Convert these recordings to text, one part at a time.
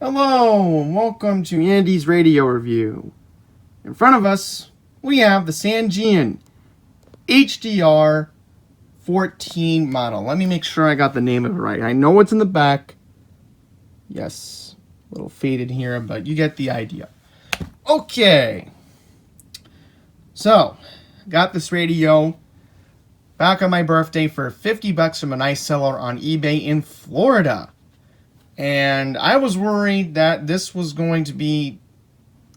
Hello, and welcome to Andy's Radio Review. In front of us, we have the Sangean HDR14 model. Let me make sure I got the name of it right. I know it's in the back. Yes, a little faded here, but you get the idea. Okay. So, got this radio back on my birthday for $50 from a nice seller on eBay in Florida. And I was worried that this was going to be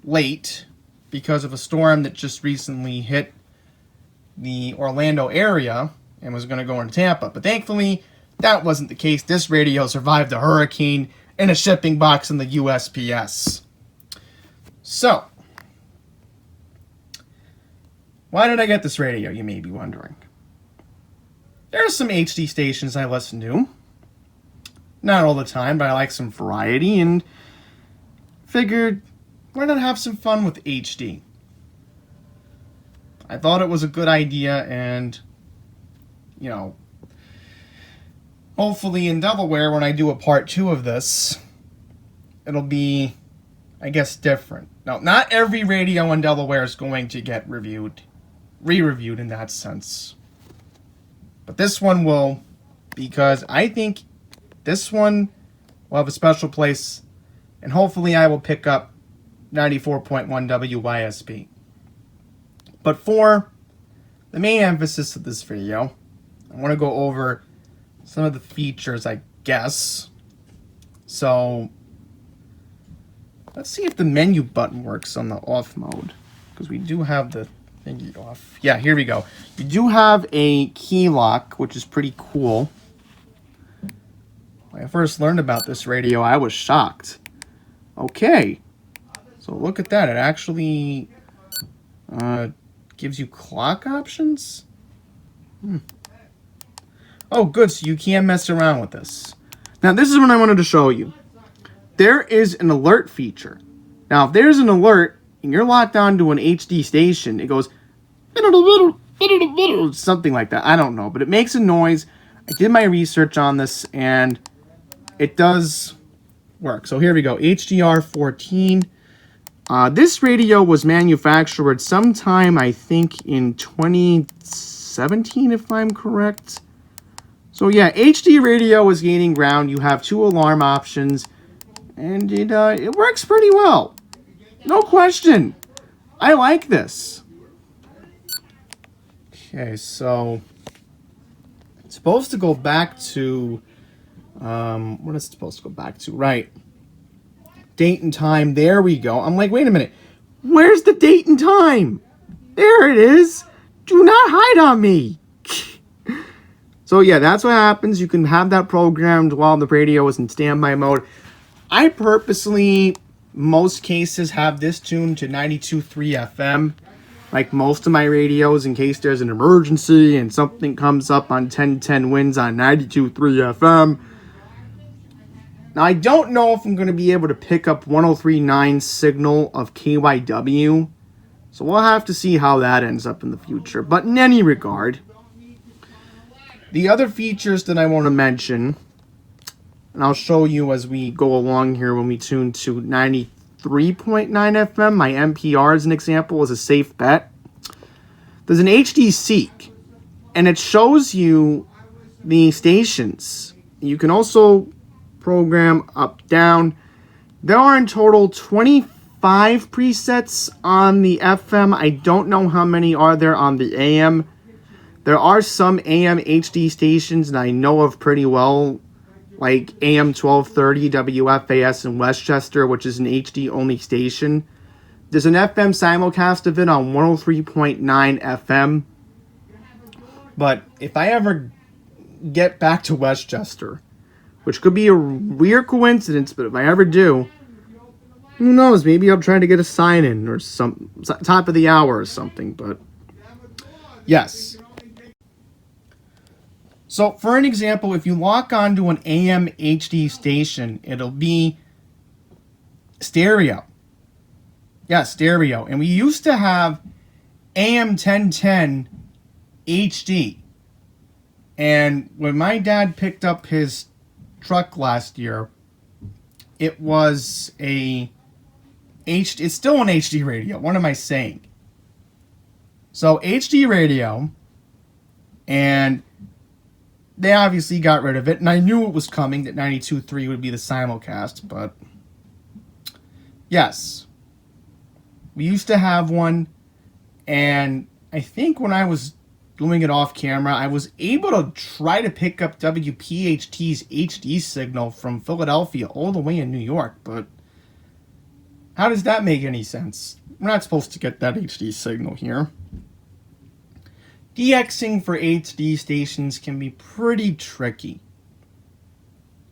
late because of a storm that just recently hit the Orlando area and was going to go into Tampa. But thankfully, that wasn't the case. This radio survived a hurricane in a shipping box in the USPS. So, why did I get this radio, you may be wondering. There are some HD stations I listen to. Not all the time, but I like some variety and figured, why not have some fun with HD? I thought it was a good idea, and, you know, hopefully in Delaware, when I do a part 2 of this, it'll be, I guess, different. Now, not every radio in Delaware is going to get re-reviewed in that sense. But this one will, because I think this one will have a special place, and hopefully I will pick up 94.1 WYSP. But for the main emphasis of this video, I want to go over some of the features, I guess. So, let's see if the menu button works on the off mode, because we do have the thingy off. Yeah, here we go. You do have a key lock, which is pretty cool. When I first learned about this radio, I was shocked. Okay, so look at that. It actually gives you clock options. Oh, good. So you can mess around with this. Now, this is what I wanted to show you. There is an alert feature. Now, if there's an alert and you're locked onto an HD station, it goes something like that. I don't know, but it makes a noise. I did my research on this, and it does work. So here we go, HDR14. This radio was manufactured sometime, I think, in 2017, if I'm correct. So yeah, HD radio is gaining ground. You have 2 alarm options, and it works pretty well. No question. I like this. Okay, so it's supposed to go back to what is it supposed to go back to? Right. Date and time. There we go. I'm like, wait a minute. Where's the date and time? There it is. Do not hide on me. So yeah, that's what happens. You can have that programmed while the radio is in standby mode. I purposely, most cases, have this tuned to 92.3 FM. Like most of my radios, in case there's an emergency and something comes up on 1010 winds on 92.3 FM. Now, I don't know if I'm going to be able to pick up 103.9 signal of KYW, so we'll have to see how that ends up in the future. But in any regard, the other features that I want to mention, and I'll show you as we go along here when we tune to 93.9 FM, my NPR as an example is a safe bet. There's an HD Seek, and it shows you the stations. You can also program up, down. There are in total 25 presets on the FM. I don't know how many are there on the AM. There are some AM HD stations that I know of pretty well, like AM 1230 WFAS in Westchester, which is an HD only station. There's an FM simulcast of it on 103.9 FM. But if I ever get back to Westchester, which could be a weird coincidence, but if I ever do, who knows, maybe I'll try to get a sign-in or some top of the hour or something, but yes. So, for an example, if you lock onto an AM HD station, it'll be stereo. Yeah, stereo. And we used to have AM 1010 HD. And when my dad picked up his truck last year, it was it's still an HD radio. What am I saying? So HD radio, and they obviously got rid of it, and I knew it was coming, that 92.3 would be the simulcast, but yes. We used to have one, and I think when I was doing it off camera, I was able to try to pick up WPHT's HD signal from Philadelphia all the way in New York, but how does that make any sense? We're not supposed to get that HD signal here. DXing for HD stations can be pretty tricky.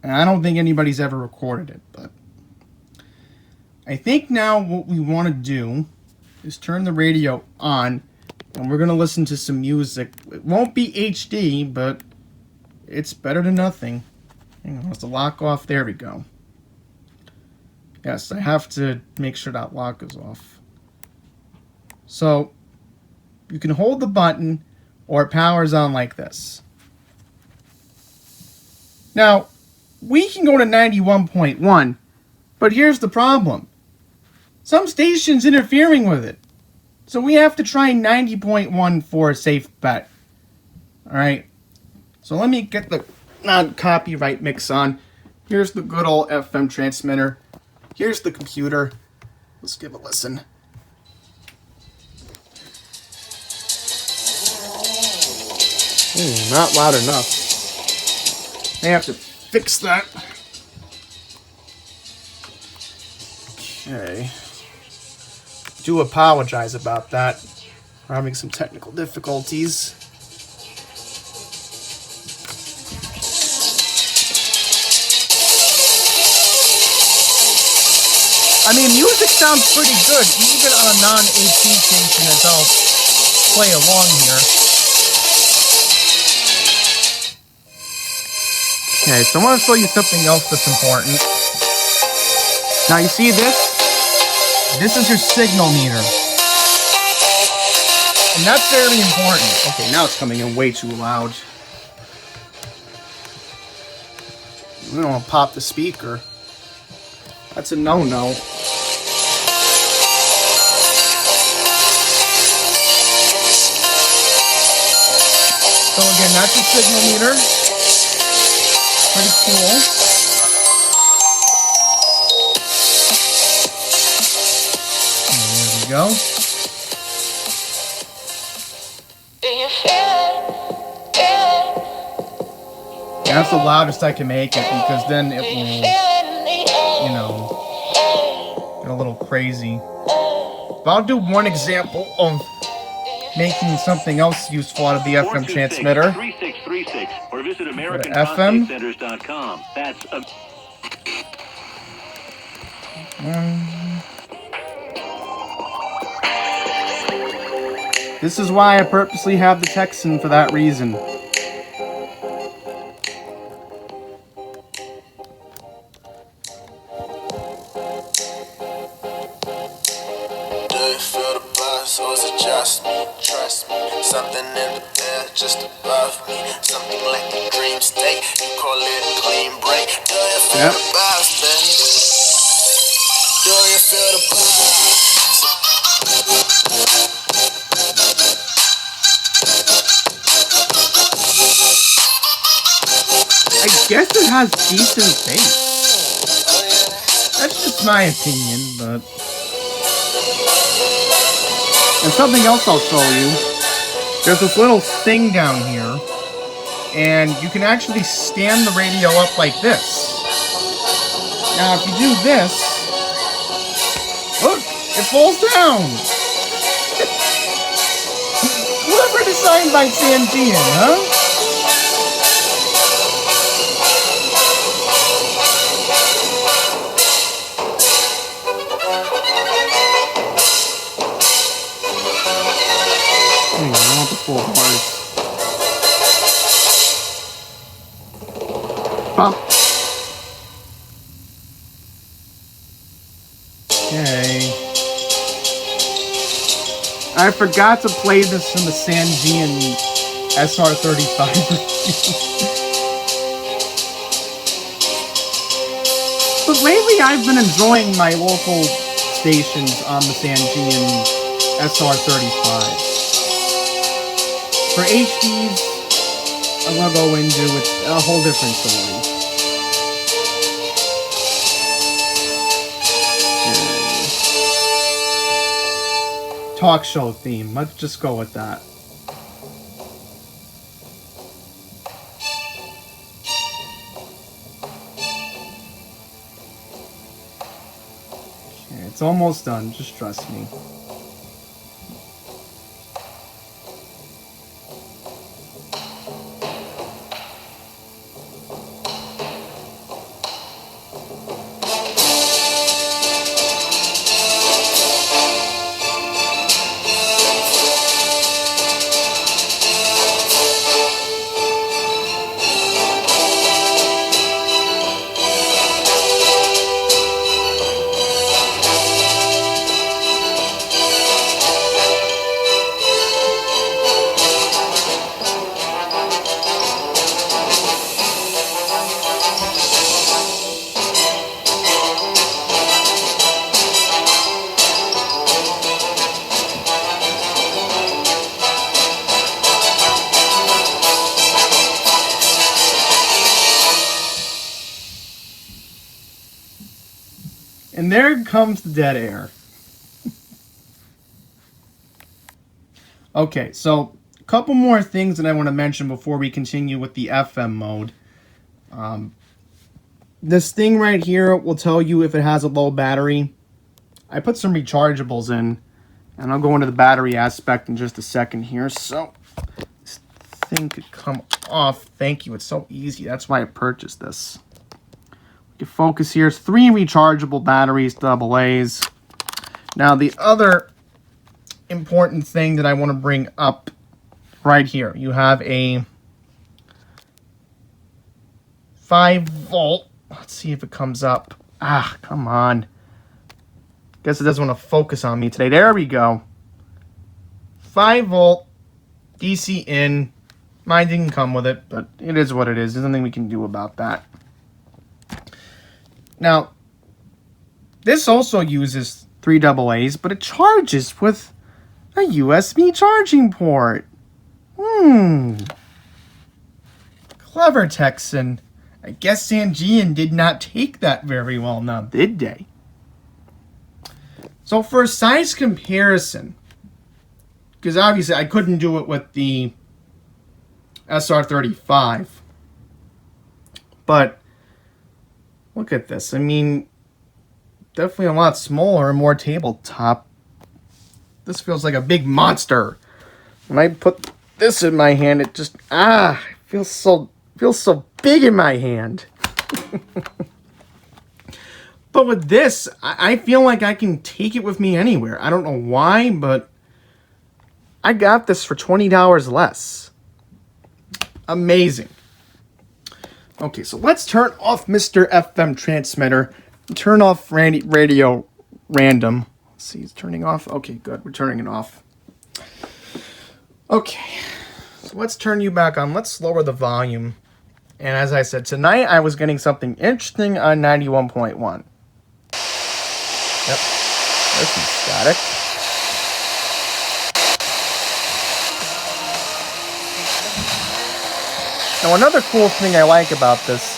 And I don't think anybody's ever recorded it, but I think now what we want to do is turn the radio on, and we're going to listen to some music. It won't be HD, but it's better than nothing. Hang on, let's lock off. There we go. Yes, I have to make sure that lock is off. So, you can hold the button, or it powers on like this. Now, we can go to 91.1, but here's the problem. Some station's interfering with it. So we have to try 90.1 for a safe bet. Alright, so let me get the non-copyright mix on. Here's the good old FM transmitter. Here's the computer. Let's give a listen. Not loud enough. I have to fix that. Okay. Do apologize about that. We're having some technical difficulties. I mean, music sounds pretty good, even on a non-HD station, as I'll play along here. Okay, so I want to show you something else that's important. Now, you see this? This is your signal meter. And that's very important. Okay, now it's coming in way too loud. We don't want to pop the speaker. That's a no-no. So again, that's your signal meter. Pretty cool. There we go. That's the loudest I can make it, because then it will, you know, get a little crazy. But I'll do one example of making something else useful out of the FM transmitter. 3636 or visit FM. That's This is why I purposely have the Texan for that reason. So is it just me? Trust me, something in the air just above me. Something like a dream state. You call it a clean break. Do you feel the vibes, baby? Do you feel the vibes? I guess it has decent bass. That's just my opinion, but... And something else I'll show you. There's this little thing down here, and you can actually stand the radio up like this. Now, if you do this, look, it falls down. Clever design by Sangean, huh? Full bars. Bump. Okay. I forgot to play this in the Sangean SR35 review. But lately I've been enjoying my local stations on the Sangean SR35. For HDs, I'm gonna go into it's a whole different story. Okay. Talk show theme. Let's just go with that. Okay, it's almost done. Just trust me. And there comes the dead air. Okay, so a couple more things that I want to mention before we continue with the FM mode. This thing right here will tell you if it has a low battery. I put some rechargeables in, and I'll go into the battery aspect in just a second here. So this thing could come off. Thank you. It's so easy. That's why I purchased this. You focus here. It's 3 rechargeable batteries, AA's. Now the other important thing that I want to bring up right here, you have a 5-volt. Let's see if it comes up. Ah, come on. Guess it doesn't want to focus on me today. There we go. 5-volt DC in. Mine didn't come with it, but it is what it is. There's nothing we can do about that. Now, this also uses 3 AA's, but it charges with a USB charging port. Clever, Texan. I guess Sangean did not take that very well now, did they? So for a size comparison, because obviously I couldn't do it with the SR35, but look at this. I mean, definitely a lot smaller and more tabletop. This feels like a big monster. When I put this in my hand, it just feels so big in my hand. But with this, I feel like I can take it with me anywhere. I don't know why, but I got this for $20 less. Amazing. Okay, so let's turn off Mr. FM transmitter. Turn off radio random. Let's see, it's turning off. Okay, good. We're turning it off. Okay, so let's turn you back on. Let's lower the volume. And as I said, tonight I was getting something interesting on 91.1. Yep, there's some static. Now another cool thing I like about this,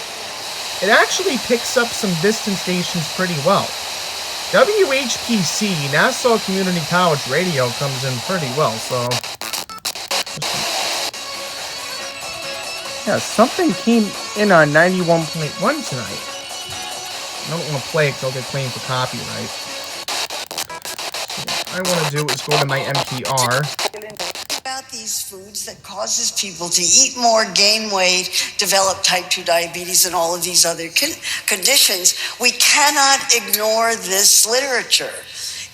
it actually picks up some distant stations pretty well. WHPC, Nassau Community College Radio, comes in pretty well, so... Yeah, something came in on 91.1 tonight. I don't want to play it because I'll get claimed for copyright. So what I want to do is go to my NPR. About these foods that causes people to eat more, gain weight, develop type 2 diabetes, and all of these other conditions, we cannot ignore this literature.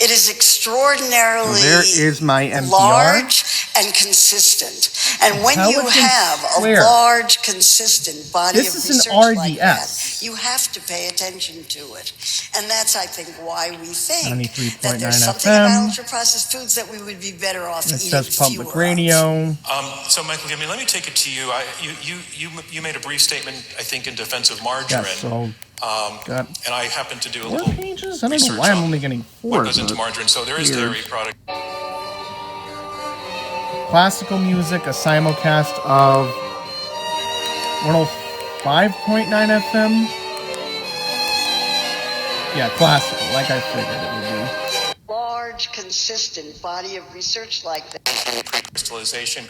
It is extraordinarily there is my NPR. Large and consistent. And when you have a large, consistent body of research like that, You have to pay attention to it. And that's, I think, why we think that 93.9 there's something about FM. ultra-processed foods that we would be better off It eating says public fewer radio. of. So, Michael, let me take it to you. You made a brief statement, I think, in defense of margarine. Yes, so got and I happen to do a 4 little pages? I don't know research why I'm on only getting 4. what goes into margarine. So there is weird. dairy product. Classical music, a simulcast of 105.9 FM. Yeah, classical, like I figured it would be. Large, consistent body of research like that. Crystallization,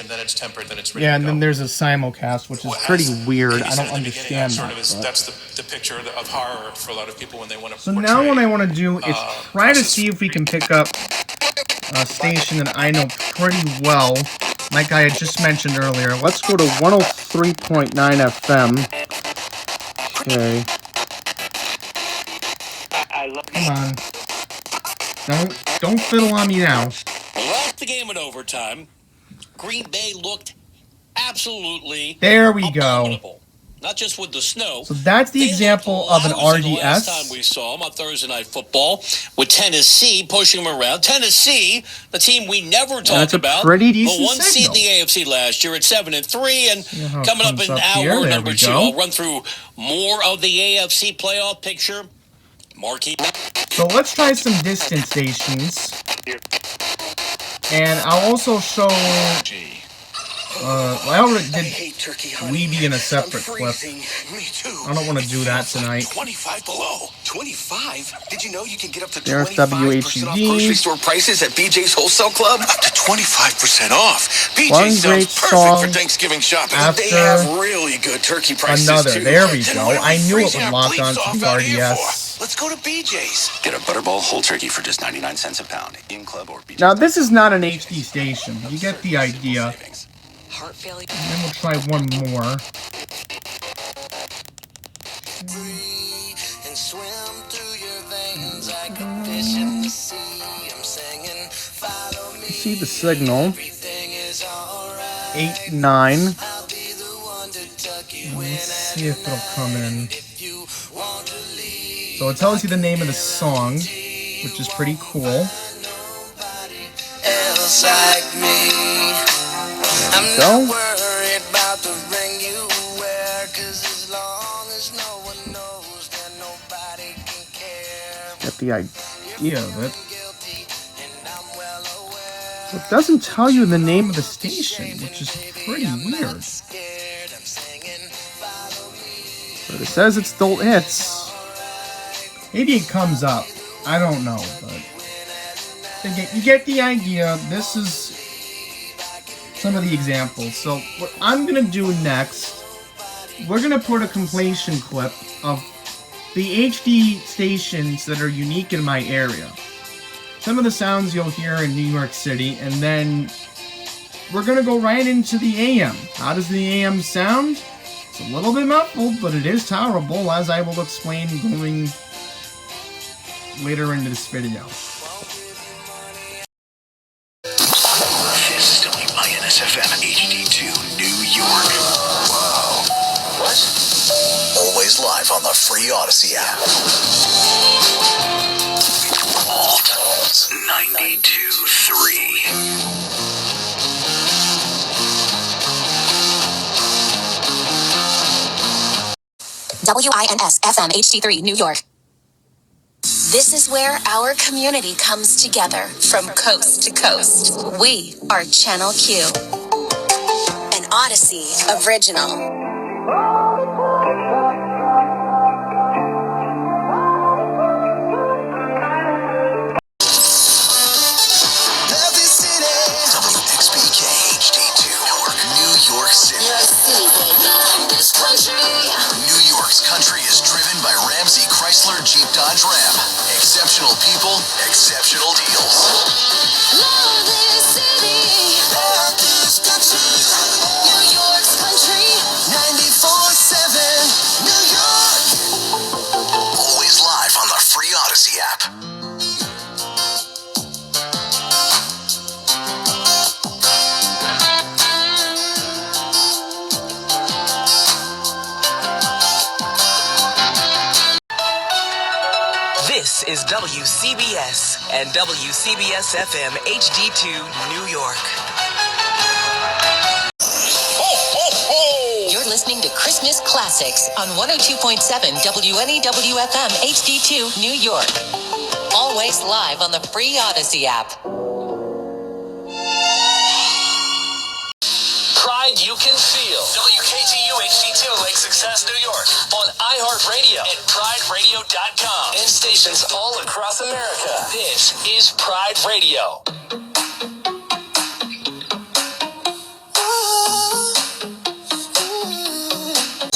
then it's tempered, then it's ready Yeah, to and go. then there's a simulcast, which is pretty weird. I don't understand that. That's the picture of horror for a lot of people when they want to So now what I want to do is try to see if we can pick up a station that I know pretty well, like I had just mentioned earlier. Let's go to 103.9 FM. Okay. Come on. Don't fiddle on me now. Lost the game in overtime. Green Bay looked absolutely There we go. abominable. Not just with the snow. So that's the example of an The last time RDS. we saw them on Thursday Night Football with Tennessee pushing them around. Tennessee, the team we never talked about. That's a pretty decent the one seed in signal. the AFC last year at 7-3, and See how it coming up comes in up hour here. There number we 2. go. I'll run through more of the AFC playoff picture. Marquee. So let's try some distance stations. And I'll also show... I already did Weeby in a separate clip. Me too. I don't want to do that tonight. 25 below. 25? Did you know you can get up to There's 25% off WHED. grocery store prices at BJ's Wholesale Club? Up to 25% off. One BJ's great sounds perfect song for Thanksgiving shopping. after They have really good turkey prices Another. too. There we Then go. what are we I knew it freezing would our lock bleeps on to off the out here RDS. for? Let's go to BJ's. Get a Butterball whole turkey for just 99 cents a pound. In club or BJ's. Now, this is not an HD station. You get the idea. Heart failure. And then we'll try one more. And swim through your veins like a fish in the sea. I'm singing, follow me. See the signal. Everything is alright. 8, 9. I'll be the one to tuck you in. Let's see if it'll come in. If you want to leave, So it tells you the name of the song, which is pretty cool. else like me. I'm Go. not worried about the ring you wear, 'cause as long as no one knows, then nobody can care. Get the idea of it. Guilty, and I'm well aware. So it doesn't tell you the name of the station, which is pretty weird. Scared, I'm singing, follow me. But it says it still hits. Maybe it comes up. I don't know, but you get the idea. This is some of the examples. So what I'm gonna do next, we're gonna put a compilation clip of the HD stations that are unique in my area. Some of the sounds you'll hear in New York City, and then we're gonna go right into the AM. How does the AM sound? It's a little bit muffled, but it is tolerable, as I will explain going later into this video. This is WINSFM HD2 New York. Wow. What? Always live on the free Odyssey app. Alt 92.3. WINS FM HD3 New York. This is where our community comes together from coast to coast. We are Channel Q, an Odyssey original. Love this city. WXBK HD2 Newark, New York City. This country. New York's country is driven by Ramsey Chrysler Jeep Dodge Ram. Exceptional people, exceptional deals. Love this city. Love this country. New York's country. 94.7 New York. Always live on the free Odyssey app. This is WCBS and WCBS FM HD2 New York. You're listening to Christmas Classics on 102.7 WNEW FM HD2 New York. Always live on the free Odyssey app. Pride you can feel. WKTU HD2 Lake Success, New York. On iHeartRadio and PrideRadio.com. And stations all across America. This is Pride Radio.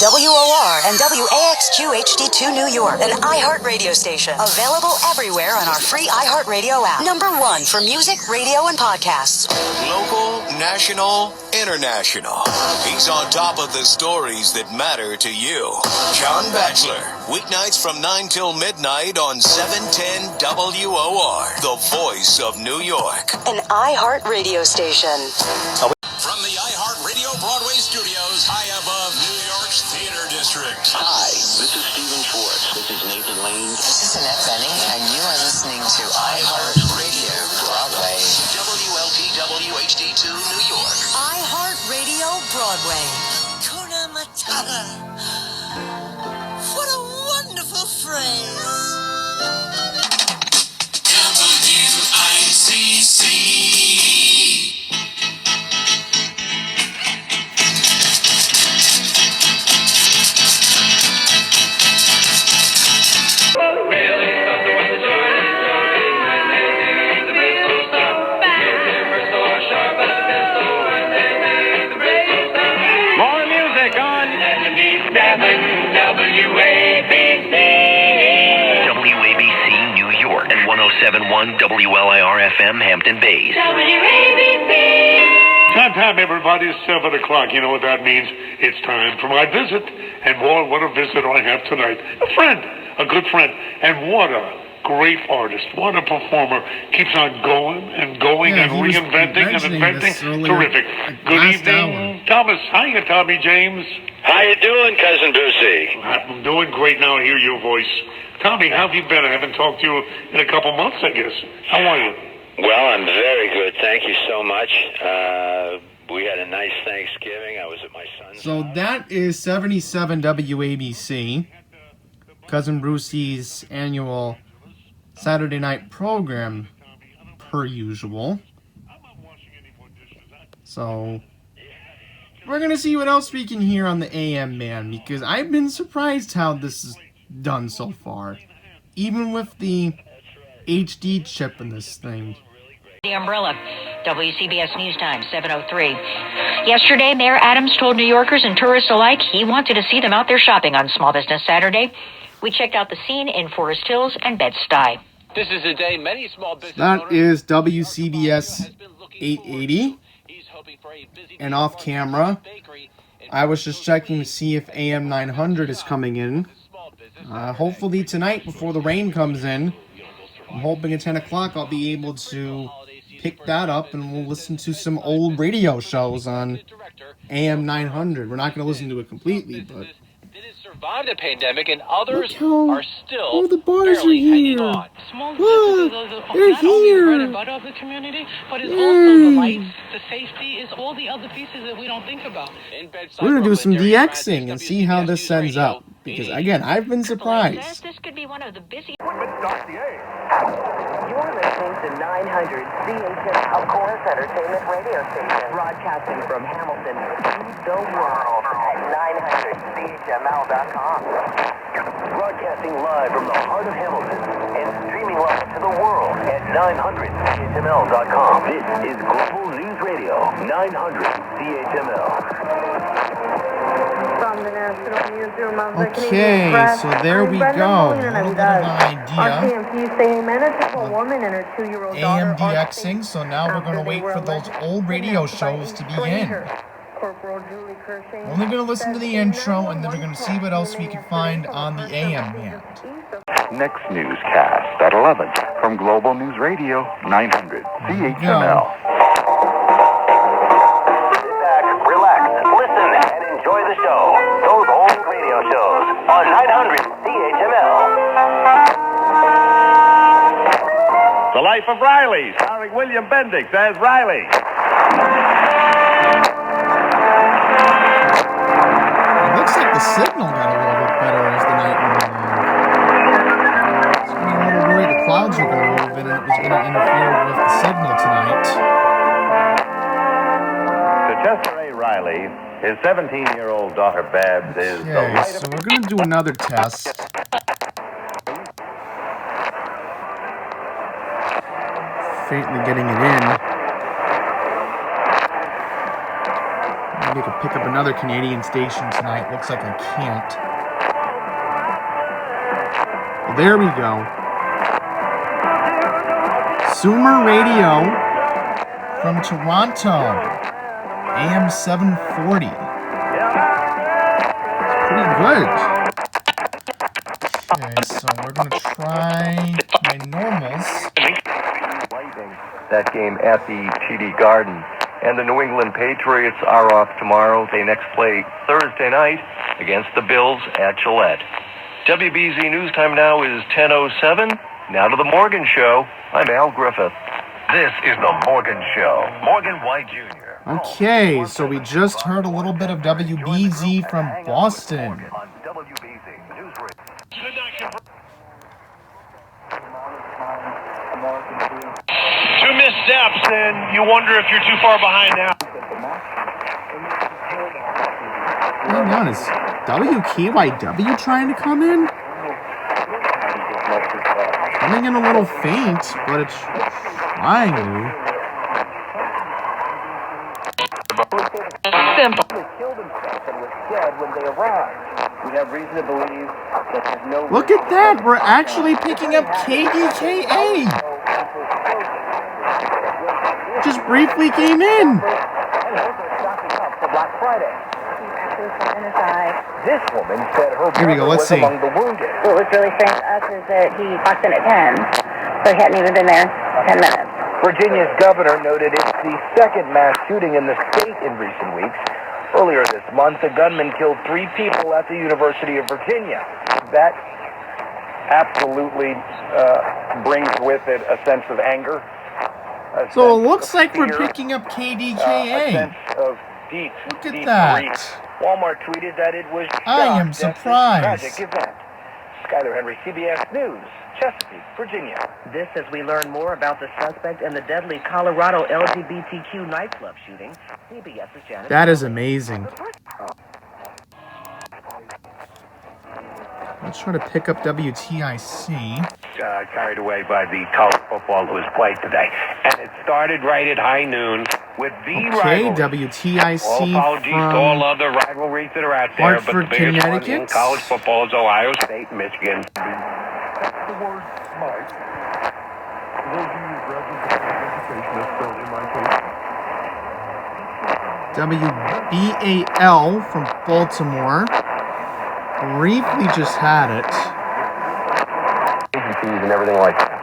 WOR and WAXQ HD2 New York, an iHeart radio station. Available everywhere on our free iHeartRadio app. #1 for music, radio, and podcasts. Local, national, international. He's on top of the stories that matter to you. John Batchelor, weeknights from 9 till midnight on 710 WOR, the voice of New York. An iHeart radio station. From the iHeartRadio Broadway studios, high above New York's Theater District. Hi, this is Stephen Schwartz. This is Nathan Lane. This is Annette Benning, and you are listening to iHeartRadio Broadway. WLTW HD2 New York. iHeart Radio Broadway. Kuna Matata. What a wonderful phrase. WICC. More music on 77 WABC. WABC New York and 107.1 WLIR FM Hampton Bays. WABC. Time, everybody, is 7 o'clock. You know what that means? It's time for my visit. And boy, what a visitor I have tonight. A friend, a good friend. And what a great artist. What a performer. Keeps on going and going and reinventing and inventing. Terrific. Good evening, Thomas. Hiya, Tommy James. How you doing, Cousin Brucey? I'm doing great now. I hear your voice. Tommy, how have you been? I haven't talked to you in a couple months, I guess. How are you? Well, I'm very good. Thank you so much. We had a nice Thanksgiving. I was at my son's So house. that is 77 WABC, Cousin Brucey's annual Saturday night program, per usual. So we're going to see what else we can hear on the AM band, because I've been surprised how this is done so far, even with the HD chip in this thing. The umbrella. WCBS News Time, 7:03. Yesterday, Mayor Adams told New Yorkers and tourists alike he wanted to see them out there shopping on Small Business Saturday. We checked out the scene in Forest Hills and Bed-Stuy. This is a day many small business That is WCBS 880. And off camera, I was just checking to see if AM 900 is coming in. Hopefully tonight before the rain comes in. I'm hoping at 10 o'clock I'll be able to pick that up and we'll listen to some old radio shows on AM 900. We're not going to listen to it completely, but... survived the pandemic, and others how, are still the bars barely are hanging here. on. Small Look, businesses are they're not only the bread here. and butter of the community, but it's also the lights, the safety, is all the other pieces that we don't think about. We're going to do some DXing and see how this ends up. Because, again, I've been surprised. This could be one of the busiest... You're listening to 900 CHM, of course, entertainment radio station, broadcasting from Hamilton to the world at 900CHML.com. Broadcasting live from the heart of Hamilton and streaming live to the world at 900CHML.com. This is Global News Radio, 900CHML. From the National Newsroom of the Okay, Canadian Press, so there I'm we Brenda go. Molina A little bit of Navidad. an idea. On CMP saying a woman and her 2-year-old daughter AM are DXing, so now we're going to wait for those old radio shows to begin. Corporal Julie Kershaw. Only going to listen to the intro, and then we're going to see what else we can find on the AM band. Next newscast at 11 from Global News Radio 900 CHML. Relax, listen, and enjoy the show. Those old radio shows on 900 CHML. Life of Riley, starring William Bendix as Riley. It looks like the signal got a little bit better as the night went along. I was getting a little worried the clouds were going to move in and it was going to interfere with the signal tonight. To Chester A. Riley, his 17-year-old daughter Babs is the Okay, light so we're going to do another test. Faintly getting it in. Maybe I could pick up another Canadian station tonight. Looks like I can't. Well, there we go. Zoomer Radio from Toronto. AM 740. It's pretty good. Okay, so we're going to try my normals. That game at the TD Garden. And the New England Patriots are off tomorrow. They next play Thursday night against the Bills at Gillette. WBZ News Time now is 10:07. Now to the Morgan Show. I'm Al Griffith. This is the Morgan Show. Morgan White Jr. Okay, so we just heard a little bit of WBZ from Boston. Two missteps, and you wonder if you're too far behind now. Hang on, is WKYW trying to come in? Coming in a little faint, but it's trying to. Simple. Look at that! We're actually picking up KDKA! Just briefly came in! This woman said her Here we go, let's see. among the wounded. What was really strange to us is that he walked in at 10, so he hadn't even been there 10 minutes. Virginia's governor noted it's the second mass shooting in the state in recent weeks. Earlier this month, a gunman killed 3 people at the University of Virginia. That absolutely brings with it a sense of anger. So it looks like we're picking up KDKA. A sense of deep, Look at deep that. grief. Walmart tweeted that it was I am shocked at this surprised. tragic event. Skyler Henry, CBS News, Chesapeake, Virginia. This as we learn more about the suspect in the deadly Colorado LGBTQ nightclub shooting. CBS's Janet. That is amazing. Let's try to pick up WTIC. Carried away by the college football that was played today. And it started right at high noon with the Okay, rivalry. WTIC All apologies to all from other rivalries that are out there, Hartford, but the biggest one in Connecticut. college football is Ohio State, Michigan. WBAL from Baltimore. Briefly just had it. Agencies and everything like that.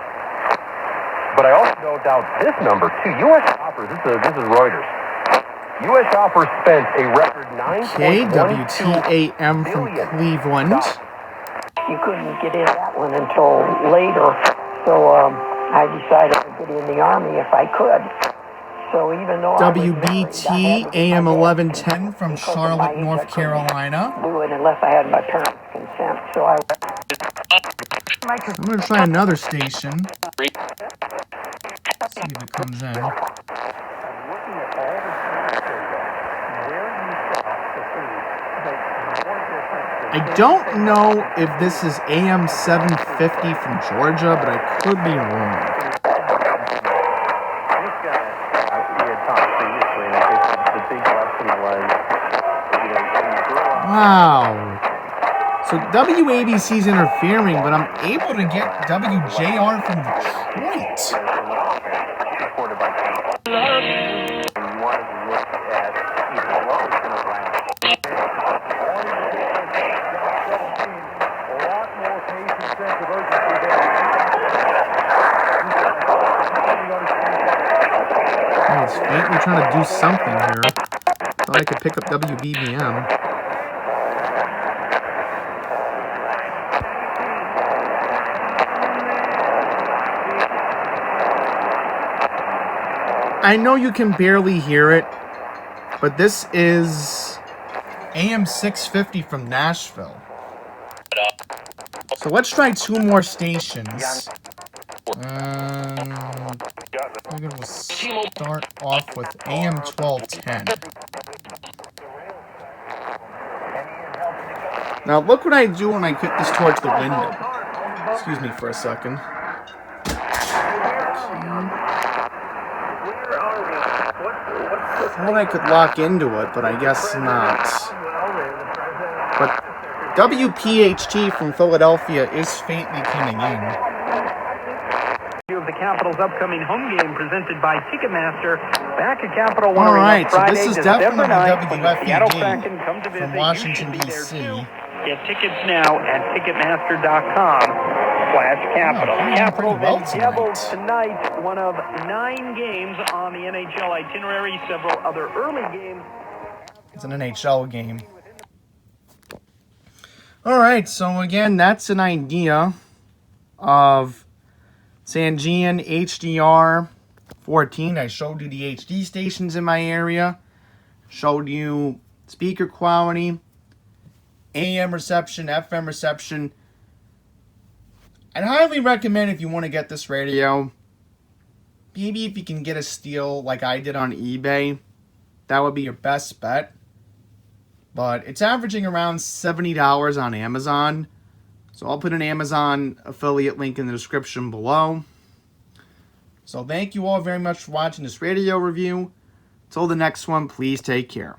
But I also don't doubt this number too. U.S. shoppers, this is Reuters. U.S. shoppers spent a record KWTAM from Cleveland. You couldn't get in that one until later, so I decided to get in the Army if I could. So even though WBT AM 1110 from Charlotte, North Carolina. do it unless I had my parents' consent, so I. I'm going to try another station. See if it comes in. I don't know if this is AM 750 from Georgia, but I could be wrong. Wow. So WABC's interfering, but I'm able to get WJR from Detroit. Oh, it's faintly trying to do something here. Thought I could pick up WBBM. I know you can barely hear it, but this is AM 650 from Nashville. So let's try 2 more stations. We're going to start off with AM 1210. Now look what I do when I put this towards the window. Excuse me for a second. I thought I could lock into it, but I guess not. But WPHT from Philadelphia is faintly coming in. Of the Capitals' upcoming home game presented by Ticketmaster. Back at Capitol One Alright, so Friday, this is December definitely 9th, WFED from Washington, D.C. Get tickets now at Ticketmaster.com/Capitol. Capitals and Devils tonight, one of 9 games on the NHL itinerary. Several other early games. It's an NHL game. Alright, so again, that's an idea of Sangean HDR14. I showed you the HD stations in my area. Showed you speaker quality, AM reception, FM reception. I'd highly recommend if you want to get this radio, maybe if you can get a steal like I did on eBay, that would be your best bet. But it's averaging around $70 on Amazon. So I'll put an Amazon affiliate link in the description below. So thank you all very much for watching this radio review. Till the next one, please take care.